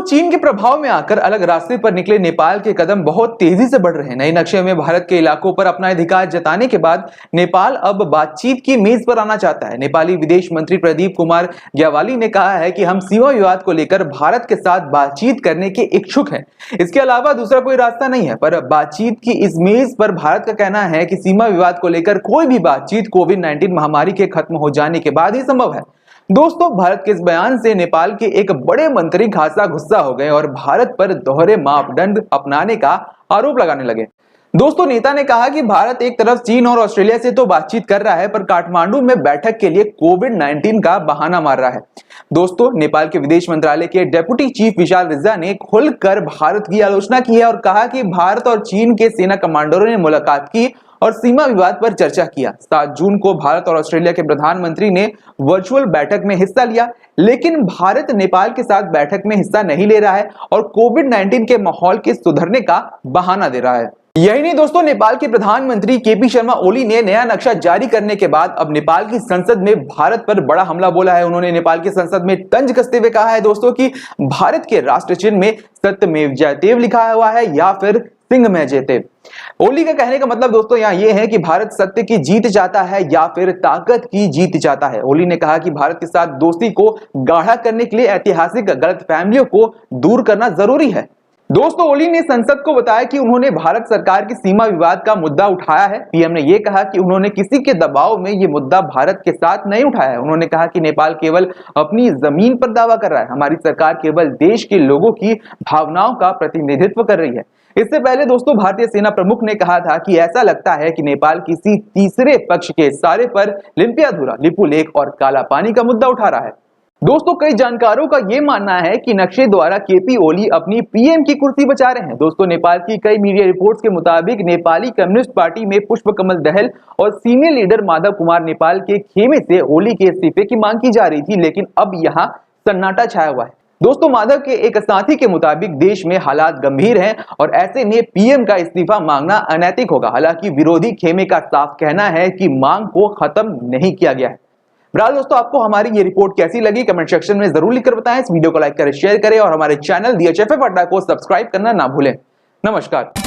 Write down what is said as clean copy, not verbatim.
चीन के प्रभाव में आकर अलग रास्ते पर निकले नेपाल के कदम बहुत तेजी से बढ़ रहे हैं। नए नक्शे में भारत के इलाकों पर अपना अधिकार जताने के बाद नेपाल अब बातचीत की मेज पर आना चाहता है। नेपाली विदेश मंत्री प्रदीप कुमार ग्यावाली ने कहा है कि हम सीमा विवाद को लेकर भारत के साथ बातचीत करने के इच्छुक हैं। इसके अलावा दूसरा कोई रास्ता नहीं है, पर बातचीत की इस मेज पर भारत का कहना है कि सीमा विवाद को लेकर कोई भी बातचीत कोविड-19 महामारी के खत्म हो जाने के बाद ही संभव है। दोस्तों, भारत के इस बयान से नेपाल के एक बड़े मंत्री खासा गुस्सा हो गए और भारत पर दोहरे मापदंड अपनाने का आरोप लगाने लगे। दोस्तों, नेता ने कहा कि भारत एक तरफ चीन और ऑस्ट्रेलिया से तो बातचीत कर रहा है, पर काठमांडू में बैठक के लिए कोविड-19 का बहाना मार रहा है। दोस्तों, नेपाल के विदेश मंत्रालय के डेप्यूटी चीफ विशाल रिजा ने खुलकर भारत की आलोचना की है और कहा कि भारत और चीन के सेना कमांडरों ने मुलाकात की और सीमा विवाद पर चर्चा किया। 7 जून को भारत और ऑस्ट्रेलिया के प्रधानमंत्री ने वर्चुअल बैठक में हिस्सा लिया, लेकिन भारत नेपाल के साथ बैठक में हिस्सा नहीं ले रहा है और कोविड-19 के माहौल के सुधरने का बहाना दे रहा है। यही नहीं दोस्तों, नेपाल के प्रधानमंत्री केपी शर्मा ओली ने नया नक्शा जारी करने के बाद अब नेपाल की संसद में भारत पर बड़ा हमला बोला है। उन्होंने नेपाल की संसद में तंज कसते हुए कहा है दोस्तों कि भारत के राष्ट्र चिन्ह में सत्यमेव जयते लिखा हुआ है या फिर सिंह में जयते। ओली का कहने का मतलब दोस्तों यहाँ ये है कि भारत सत्य की जीत चाहता है या फिर ताकत की जीत चाहता है। ओली ने कहा कि भारत के साथ दोस्ती को गाढ़ा करने के लिए ऐतिहासिक गलतफहमियों को दूर करना जरूरी है। दोस्तों, ओली ने संसद को बताया कि उन्होंने भारत सरकार की सीमा विवाद का मुद्दा उठाया है। पीएम ने यह कहा कि उन्होंने किसी के दबाव में यह मुद्दा भारत के साथ नहीं उठाया है। उन्होंने कहा कि नेपाल केवल अपनी जमीन पर दावा कर रहा है, हमारी सरकार केवल देश के लोगों की भावनाओं का प्रतिनिधित्व कर रही है। इससे पहले दोस्तों, भारतीय सेना प्रमुख ने कहा था कि ऐसा लगता है कि नेपाल किसी तीसरे पक्ष के इशारे पर लिम्पियाधुरा, लिपुलेख और काला पानी का मुद्दा उठा रहा है। दोस्तों, कई जानकारों का यह मानना है कि नक्शे द्वारा केपी ओली अपनी पीएम की कुर्सी बचा रहे हैं। दोस्तों, नेपाल की कई मीडिया रिपोर्ट्स के मुताबिक नेपाली कम्युनिस्ट पार्टी में पुष्प कमल दहल और सीनियर लीडर माधव कुमार नेपाल के खेमे से ओली के इस्तीफे की मांग की जा रही थी, लेकिन अब यहाँ सन्नाटा छाया हुआ है। दोस्तों, माधव के एक साथी के मुताबिक देश में हालात गंभीर हैं और ऐसे में पीएम का इस्तीफा मांगना अनैतिक होगा। हालांकि विरोधी खेमे का साफ कहना है कि मांग को खत्म नहीं किया गया है। बहरहाल दोस्तों, आपको हमारी ये रिपोर्ट कैसी लगी कमेंट सेक्शन में जरूर लिखकर बताएं। इस वीडियो को लाइक करें, शेयर करें और हमारे चैनल DHFA अड्डा को सब्सक्राइब करना ना भूलें। नमस्कार।